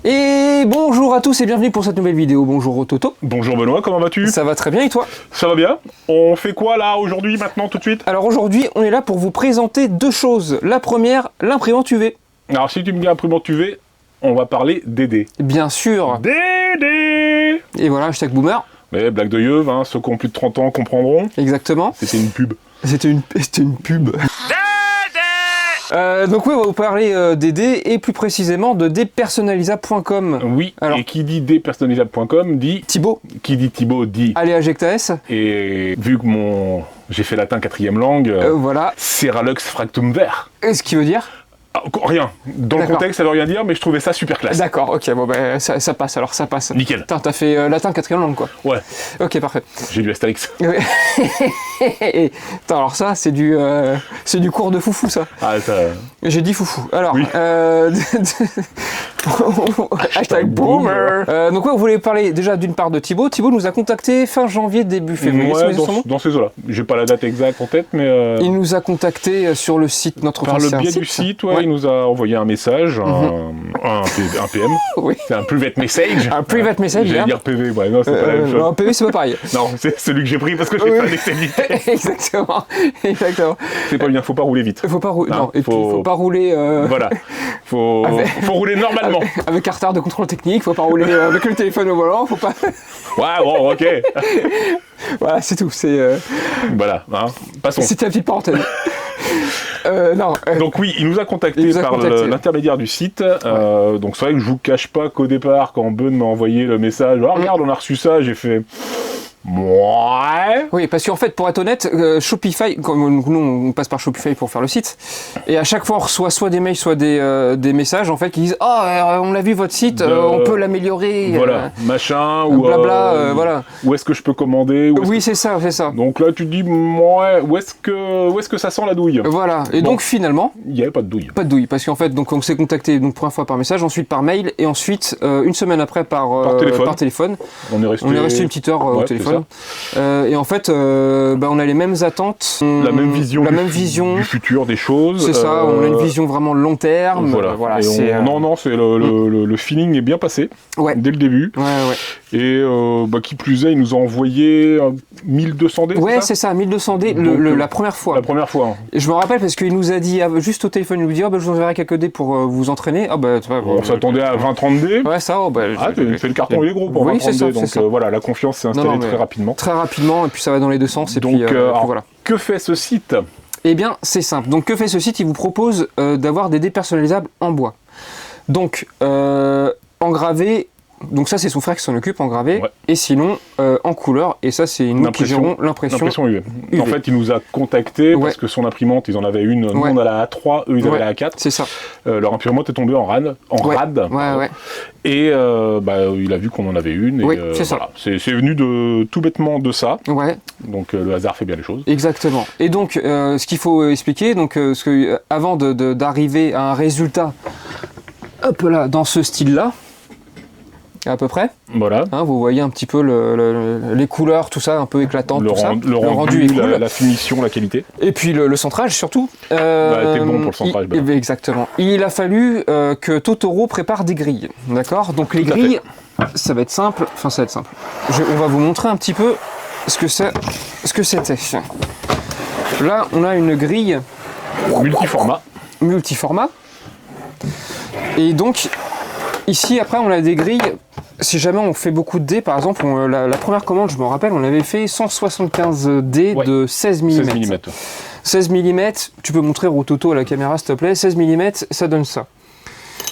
Et bonjour à tous et bienvenue pour cette nouvelle vidéo. Bonjour Toto. Bonjour Benoît, comment vas-tu? Ça va très bien et toi? Ça va bien. On fait quoi là aujourd'hui, maintenant, tout de suite? Alors aujourd'hui, on est là pour vous présenter deux choses. La première, l'imprimante UV. Alors si tu me dis imprimante UV, on va parler DD. Bien sûr. DD. Et voilà, hashtag boomer. Mais blague de yeuve, hein, ceux qui ont plus de 30 ans comprendront. Exactement. C'était une pub. C'était une pub. Donc oui, on va vous parler d'aider et plus précisément de depersonalisable.com. Oui, alors, et qui dit depersonalisable.com dit... Thibaut. Qui dit Thibaut dit... Allez, Ajecta S. Et vu que j'ai fait latin 4e langue, voilà. Seralux fractum ver. Ce qui veut dire? Rien. Dans le contexte, ça veut rien dire, mais je trouvais ça super classe. D'accord, ok, bon ben ça passe, alors ça passe. Nickel. Putain, t'as fait latin 4e langue, quoi. Ouais. Ok, parfait. J'ai lu Astérix. Attends, alors ça, c'est du cours de foufou, ça. Ah, ça... J'ai dit foufou. Alors, oui. hashtag boomer. Donc ouais, on voulait parler déjà d'une part de Thibaut. Thibaut nous a contacté fin janvier, début février. Ouais, dans ces eaux-là. J'ai pas la date exacte en tête, mais... Il nous a contacté sur le site, notre par le biais du site, ouais. Il nous a envoyé un message, un PM. Oui. C'est un private message. Un private message, j'allais dire PV, ouais, non, c'est pas la même chose. Non, PV, c'est pas pareil. Non, c'est celui que j'ai pris parce que j'ai fait un excès de vitesse. Exactement. C'est pas bien, faut pas rouler vite. Faut pas rouler, non, et puis faut pas rouler... Voilà, faut rouler normalement. Avec un retard de contrôle technique, faut pas rouler avec le téléphone au volant, faut pas... Ouais, bon, ok. Voilà, c'est tout, c'est... Voilà, hein, passons. C'était la petite parenthèse. Non. Donc oui, il nous a contacté par l'intermédiaire du site. Ouais. Donc c'est vrai que je vous cache pas qu'au départ, quand Ben m'a envoyé le message, oh, regarde, on a reçu ça, j'ai fait... Ouais. Oui, parce qu'en fait, pour être honnête, Shopify, nous on passe par Shopify pour faire le site, et à chaque fois on reçoit soit des mails, soit des messages en fait qui disent on a vu votre site, on peut l'améliorer. Voilà, machin ou blabla, voilà. Où est-ce que je peux commander? Oui, c'est ça, c'est ça. Donc là, tu te dis ouais, où est-ce que ça sent la douille? Voilà. Et bon, donc finalement, il n'y avait pas de douille. Pas de douille, parce qu'en fait, donc on s'est contacté donc première fois par message, ensuite par mail, et ensuite une semaine après par téléphone. On est resté une petite heure au téléphone. Et en fait, on a les mêmes attentes, la même vision du futur des choses. C'est ça, on a une vision vraiment long terme. Voilà. Non, c'est le feeling est bien passé dès le début. Ouais. Et qui plus est, il nous a envoyé 1200 D. Ouais, c'est ça, 1200 D la première fois. La première fois. Hein. Et je me rappelle parce qu'il nous a dit juste au téléphone, il nous dit je vous enverrai quelques dés pour vous entraîner. On s'attendait à 20-30 D. Ouais, ça. Tu fais le carton, il est gros pour 20-30 D. Donc voilà, la confiance s'est installée très rapidement. Très rapidement, et puis ça va dans les deux sens. Et donc, puis voilà. Que fait ce site? Eh bien, c'est simple. Donc, que fait ce site? Il vous propose d'avoir des dés personnalisables en bois. Donc, engravés. Donc ça, c'est son frère qui s'en occupe, engravé. Ouais. Et sinon, en couleur. Et ça, c'est nous qui gérons l'impression UV. En fait, il nous a contacté parce que son imprimante, ils en avaient une, nous on a la A3, eux ils avaient la A4. C'est ça. Leur imprimante est tombée en rad. Ouais. Et il a vu qu'on en avait une. Et, c'est ça. Voilà. C'est venu tout bêtement de ça. Ouais. Donc le hasard fait bien les choses. Exactement. Et donc, ce qu'il faut expliquer, donc, avant d'arriver à un résultat, hop là, dans ce style-là, à peu près. Voilà. Hein, vous voyez un petit peu les couleurs, tout ça, un peu éclatantes, le rendu est cool. La finition, la qualité. Et puis le centrage surtout. T'es bon pour le centrage. Exactement. Il a fallu que Totoro prépare des grilles. D'accord? Donc les grilles, ça va être simple. Enfin, ça va être simple. On va vous montrer un petit peu ce que c'était. Là, on a une grille multiformat. Et donc, ici, après, on a des grilles. Si jamais on fait beaucoup de dés, par exemple, la première commande, je me rappelle, on avait fait 175 dés de 16 mm. 16 mm, tu peux montrer au Toto à la caméra, s'il te plaît. 16 mm, ça donne ça.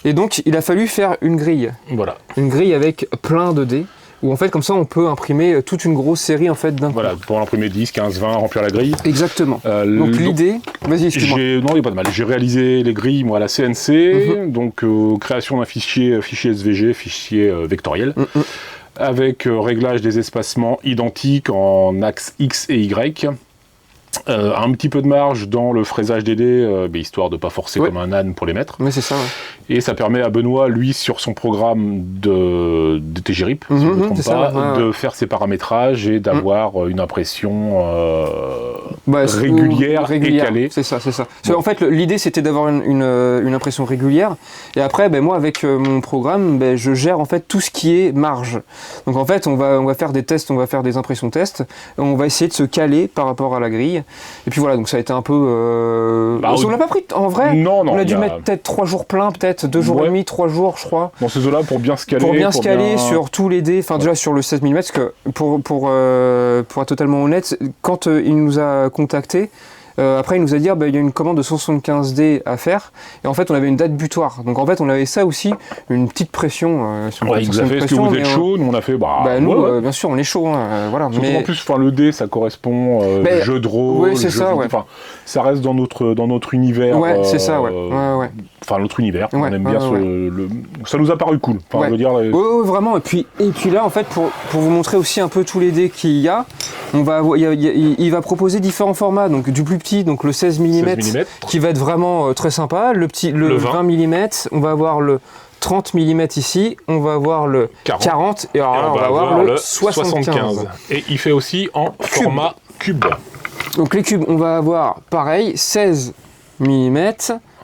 Et donc, il a fallu faire une grille. Voilà. Une grille avec plein de dés. Où en fait, comme ça, on peut imprimer toute une grosse série en fait d'un coup. Voilà, pour imprimer 10, 15, 20, remplir la grille. Exactement. Donc l'idée... Vas-y, excuse-moi. Non, il n'y a pas de mal. J'ai réalisé les grilles, moi, à la CNC. Donc, création d'un fichier SVG, fichier vectoriel. Avec réglage des espacements identiques en axe X et Y. Un petit peu de marge dans le fraisage des dés, histoire de pas forcer comme un âne pour les mettre. Mais c'est ça, ouais. Et ça permet à Benoît, lui, sur son programme de TGRIP, si je ne me trompe pas, de faire ses paramétrages et d'avoir une impression régulière et calée. C'est ça. Bon. En fait, l'idée, c'était d'avoir une impression régulière. Et après, moi, avec mon programme, je gère en fait tout ce qui est marge. Donc en fait, on va faire des tests, on va faire des impressions tests. On va essayer de se caler par rapport à la grille. Et puis voilà, donc ça a été un peu... on l'a pas pris en vrai. Non, on a dû mettre peut-être 3 jours pleins, peut-être 2 jours et demi, 3 jours, je crois. Dans ces eaux-là, pour bien se caler. Pour bien se caler sur tous les dés, enfin déjà sur le 16 mm, parce que pour être totalement honnête, quand il nous a contactés, après il nous a dit il y a une commande de 175 dés à faire, et en fait on avait une date butoir. Donc en fait on avait ça aussi, une petite pression. Il nous a fait, est-ce que vous êtes chaud? Nous on a fait, nous bien sûr on est chaud, voilà. Mais en plus, le dé ça correspond jeu de rôle, oui, c'est ça, ça reste dans notre univers. Ouais, c'est ça, ouais. Enfin, notre univers, on aime bien ça nous a paru cool. Enfin, je veux dire, vraiment. Et puis là, en fait, pour vous montrer aussi un peu tous les dés qu'il y a, il va proposer différents formats. Donc du plus petit, donc le 16 mm, qui va être vraiment très sympa. Le 20 mm, on va avoir le 30 mm ici, on va avoir le 40 et alors là, on va avoir le 75. Et il fait aussi en format cube. Donc les cubes, on va avoir pareil, 16 mm.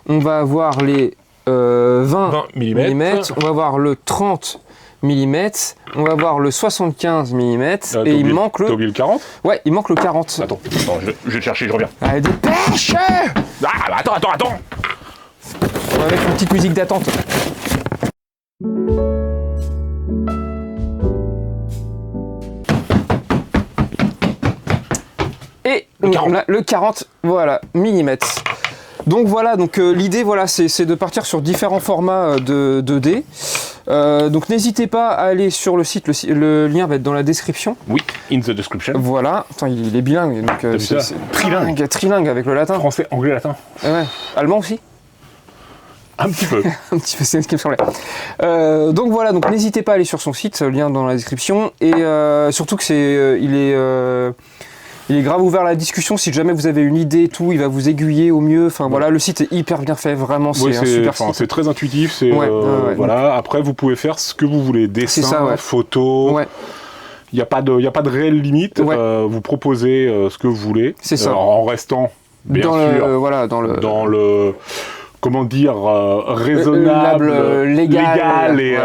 On va avoir les 20 mm, on va avoir le 30 mm, on va avoir le 75 mm, et il manque le... T'as oublié le 40 ? Ouais, il manque le 40. Attends, je vais le chercher, je reviens. Allez, dépêche ! Attends On va mettre une petite musique d'attente. Et on a le 40, voilà, millimètres. Donc voilà, l'idée c'est de partir sur différents formats de dés. Donc n'hésitez pas à aller sur le site, le lien va être dans la description. Oui, in the description. Voilà, attends, il est bilingue, donc c'est trilingue avec le latin. Français, anglais, latin. Ouais, allemand aussi. Un petit peu. Un petit peu, c'est ce qui me semblait. Donc voilà, n'hésitez pas à aller sur son site, lien dans la description, et surtout que il est grave ouvert à la discussion. Si jamais vous avez une idée et tout, il va vous aiguiller au mieux. Enfin voilà, le site est hyper bien fait, vraiment. C'est un super site. C'est très intuitif. Voilà. Après, vous pouvez faire ce que vous voulez, dessin, photo. Ouais. Il n'y a pas de réelle limite. Vous proposez ce que vous voulez. C'est ça. En restant bien sûr dans le comment dire, raisonnable, légal et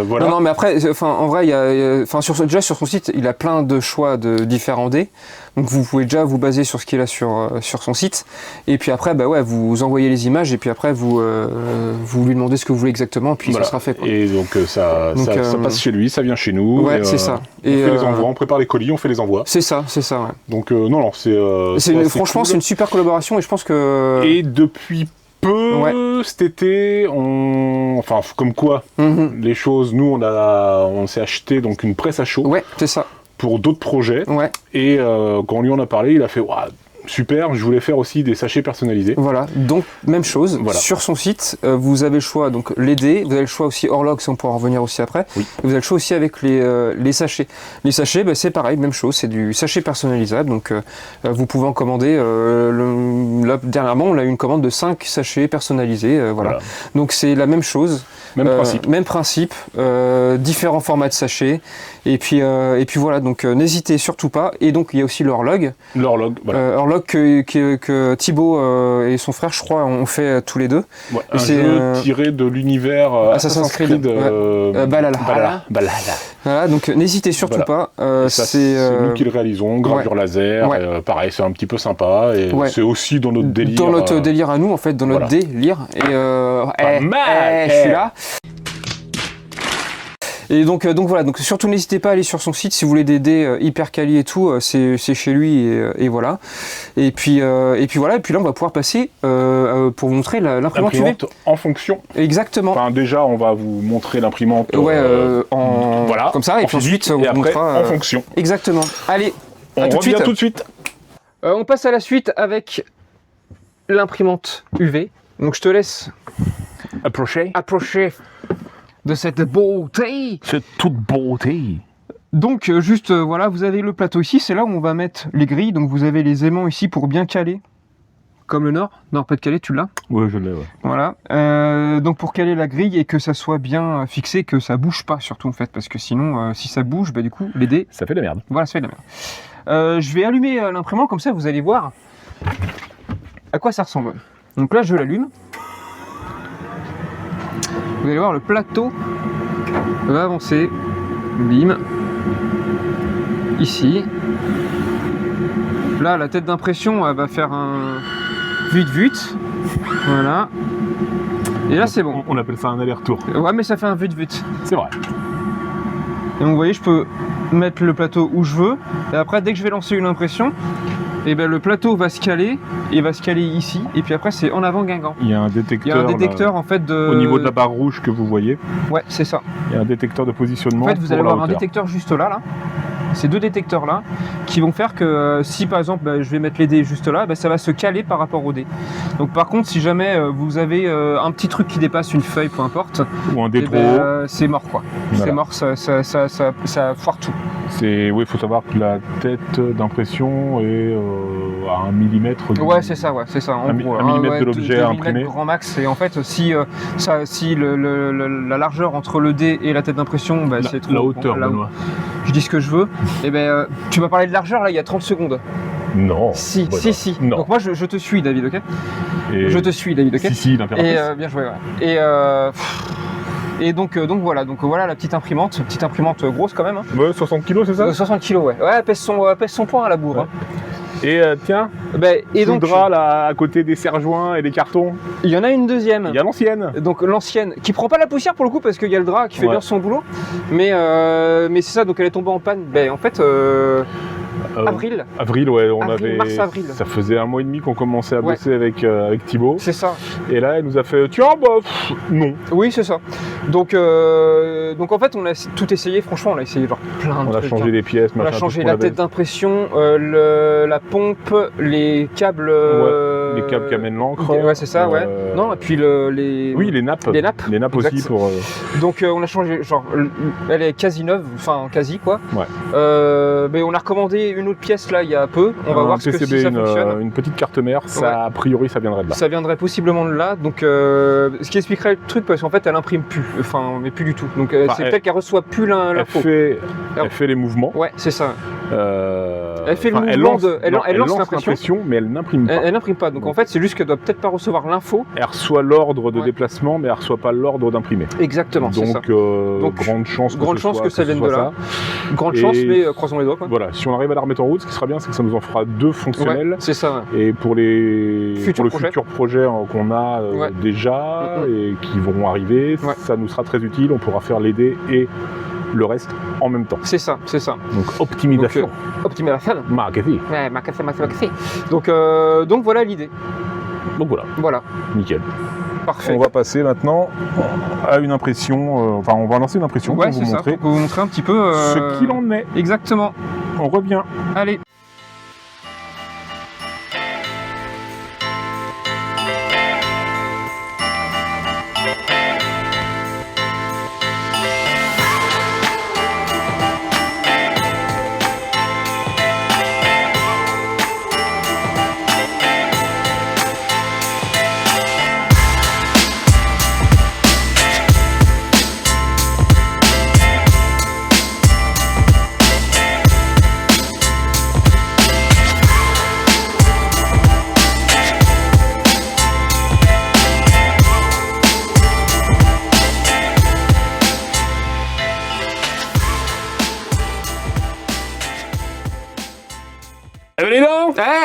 voilà. Non, mais après, en vrai, déjà sur son site, il a plein de choix de différents dés. Donc vous pouvez déjà vous baser sur ce qu'il a sur son site. Et puis après, vous envoyez les images et puis après vous lui demandez ce que vous voulez exactement, puis ça sera fait. Quoi. Et donc ça passe chez lui, ça vient chez nous. Ouais, c'est ça. On fait les envois, on prépare les colis, on fait les envois. C'est ça, ouais. Donc franchement, c'est une super collaboration et je pense que... Et depuis cet été, comme quoi, les choses, nous on s'est acheté donc une presse à chaud. Ouais, c'est ça. Pour d'autres projets. Ouais. Et quand lui en a parlé, il a fait super, je voulais faire aussi des sachets personnalisés. Voilà, donc même chose, sur son site, vous avez le choix, donc les dés, vous avez le choix aussi Horlock, si on pourra en revenir aussi après, et vous avez le choix aussi avec les sachets. Les sachets, c'est pareil, même chose, c'est du sachet personnalisable, donc vous pouvez en commander, là, dernièrement on a eu une commande de 5 sachets personnalisés, voilà. Donc c'est la même chose, même principe, différents formats de sachets, et puis voilà, donc n'hésitez surtout pas, et donc il y a aussi l'Horlock. Horlock que Thibaut et son frère, je crois, ont fait tous les deux. Ouais, un jeu tiré de l'univers Assassin's Creed Valhalla. Voilà, donc n'hésitez surtout pas. C'est nous qui le réalisons, gravure laser. Pareil, c'est un petit peu sympa et c'est aussi dans notre délire. Dans notre délire à nous, en fait, dans notre délire. Et je suis là. Et donc voilà, donc surtout n'hésitez pas à aller sur son site si vous voulez des dés hyper quali et tout, c'est chez lui et voilà. Et puis voilà, et puis là on va pouvoir passer pour vous montrer l'imprimante UV. En fonction. Exactement. Enfin déjà on va vous montrer l'imprimante. Voilà. Comme ça, et puis ensuite on vous montrera en fonction. Exactement. Allez, on revient tout de suite. On passe à la suite avec l'imprimante UV. Donc je te laisse approcher de cette beauté. C'est toute beauté. Donc juste voilà, vous avez le plateau ici, c'est là où on va mettre les grilles. Donc vous avez les aimants ici pour bien caler. Comme le Nord. Nord pas de caler, tu l'as? Oui, je l'ai, ouais. Voilà. Donc pour caler la grille et que ça soit bien fixé, que ça bouge pas surtout en fait, parce que sinon, si ça bouge, bah du coup, les dés... Ça fait de la merde. Voilà, ça fait de la merde. Je vais allumer l'imprimante, comme ça vous allez voir à quoi ça ressemble. Donc là, je l'allume. Vous allez voir, le plateau va avancer. Bim. Ici. Là, la tête d'impression, elle va faire un vut-vut. Voilà. Et là, c'est bon. On appelle ça un aller-retour. Ouais, mais ça fait un vut-vut. C'est vrai. Et donc, vous voyez, je peux mettre le plateau où je veux. Et après, dès que je vais lancer une impression, et ben, le plateau va se caler. Et va se caler ici. Et puis après, c'est en avant Guingamp. Il y a un détecteur. Il y a un détecteur, en fait, au niveau de la barre rouge que vous voyez. Ouais, c'est ça. Il y a un détecteur de positionnement. En fait, vous allez avoir un détecteur juste là. Ces deux détecteurs là qui vont faire que si par exemple je vais mettre les dés juste là, ça va se caler par rapport aux dés. Donc par contre si jamais vous avez un petit truc qui dépasse une feuille, peu importe, ou un dé trop c'est mort quoi. Voilà. C'est mort, ça foire tout. Oui, il faut savoir que la tête d'impression est à 1 mm. Ouais, c'est ça, en gros. 1 mm de l'objet à imprimer. Grand max. Et en fait, si la largeur entre le dé et la tête d'impression, c'est trop. La hauteur, Benoît. Je dis ce que je veux. Et tu m'as parlé de largeur là il y a 30 secondes. Non. Si. Non. Donc moi je te suis David, ok? Je te suis David, ok? Si, l'impératrice. Et bien joué, ouais. Et donc voilà la petite imprimante grosse quand même. Hein. Ouais, 60 kg, c'est ça? 60 kg, ouais. Ouais, elle pèse son poids à la bourre. Ouais. Hein. Et tiens, et donc, le drap là, à côté des serre-joints et des cartons. Il y en a une deuxième. Il y a l'ancienne. Donc l'ancienne, qui prend pas la poussière pour le coup, parce qu'il y a le drap qui fait bien son boulot. Mais c'est ça, donc elle est tombée en panne. En fait, avril. Avril, ouais. Mars-avril. Ça faisait 1 mois et demi qu'on commençait à bosser avec Thibaut. C'est ça. Et là, elle nous a fait, tiens, non. Oui, c'est ça. Donc en fait, on a tout essayé. Franchement, on a essayé genre plein de trucs. On a changé les pièces. On a changé la tête d'impression, la pompe, les câbles. Les câbles qui amènent l'encre. Ouais, c'est ça, ouais. Non, et puis les nappes. Les nappes. Les nappes exact. aussi pour. Donc on a changé, genre, elle est quasi neuve, enfin quasi quoi. Ouais. On a recommandé une autre pièce là il y a peu. On va voir si ça fonctionne. Une petite carte mère, ça, a priori ça viendrait de là. Ça viendrait possiblement de là. Donc ce qui expliquerait le truc parce qu'en fait elle imprime plus. Enfin, mais plus du tout. Donc c'est peut-être qu'elle reçoit plus l'info. Elle fait les mouvements. Ouais, c'est ça. Elle fait le mouvement elle lance l'impression, mais elle n'imprime pas. Elle n'imprime pas. Donc en fait, c'est juste qu'elle doit peut-être pas recevoir l'info. Elle reçoit l'ordre de déplacement, mais elle reçoit pas l'ordre d'imprimer. Exactement. Donc grande chance que ça vienne de là. Grande chance, mais croisons les doigts. Quoi. Voilà, si on arrive à la remettre en route, ce qui sera bien, c'est que ça nous en fera 2 fonctionnels. Ouais, c'est ça. Ouais. Et pour le futur projet qu'on a déjà et qui vont arriver, ça nous sera très utile. On pourra faire les dés et le reste en même temps. C'est ça. Donc optimisation. Optimisation. Marketing. Ouais, marketing. Donc voilà l'idée. Donc voilà. Nickel. Parfait. On va passer maintenant à une impression, on va lancer une impression pour vous montrer. Pour vous montrer un petit peu ce qu'il en est. Exactement. On revient. Allez.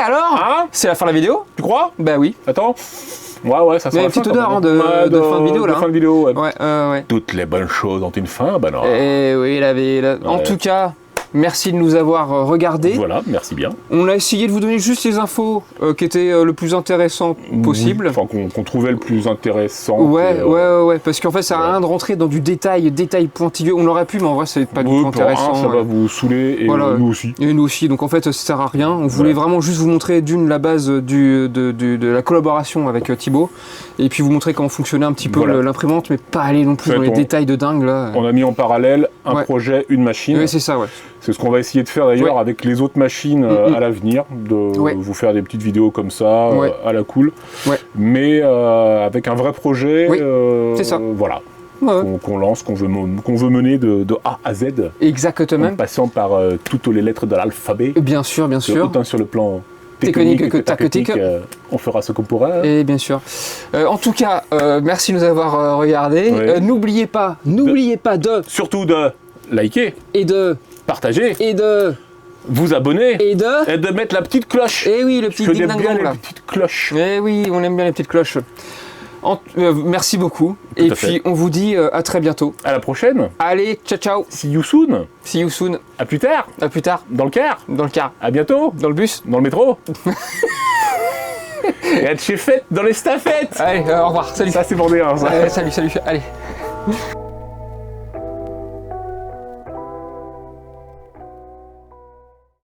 Alors hein? C'est la fin de la vidéo? Tu crois? Bah oui. Attends. Ouais, ça sent. Il y a une petite odeur de fin de vidéo là. De fin de vidéo, ouais. Toutes les bonnes choses ont une fin, bah non. Eh oui, en tout cas, Merci de nous avoir regardés. Voilà, merci bien. On a essayé de vous donner juste les infos qui étaient le plus intéressant possible. Enfin, qu'on trouvait le plus intéressant. Ouais, parce qu'en fait, ça n'a rien de rentrer dans du détail pointilleux. On l'aurait pu, mais en vrai, c'est pas du tout intéressant. Ça va vous saouler, et nous aussi. Et nous aussi, donc en fait, ça sert à rien. On voulait vraiment juste vous montrer la base de la collaboration avec Thibaut, et puis vous montrer comment fonctionnait un petit peu l'imprimante, mais pas aller non plus dans les détails de dingue là. On a mis en parallèle un projet, une machine. Oui, c'est ça, C'est ce qu'on va essayer de faire d'ailleurs avec les autres machines à l'avenir, de vous faire des petites vidéos comme ça, à la cool, mais avec un vrai projet, c'est ça. Voilà, qu'on lance, qu'on veut mener de A à Z. Exactement. En passant par toutes les lettres de l'alphabet. Bien sûr. Autant sur le plan technique que tactique, on fera ce qu'on pourra. Et bien sûr. En tout cas, merci de nous avoir regardés. N'oubliez pas surtout de liker et de partager et de vous abonner et de mettre la petite cloche. Et oui, le petit ding ding dong là. Les petites cloches. Et oui, on aime bien les petites cloches. Merci beaucoup. Et puis on vous dit à très bientôt. À la prochaine. Allez, ciao. See you soon. See you soon. À plus tard. À plus tard. Dans le car. Dans le car. À bientôt. Dans le bus. Dans le métro. Et à chez fête dans les staffettes. Allez, au revoir. Salut. Ça c'est bordé. Hein, ça. Salut. Allez.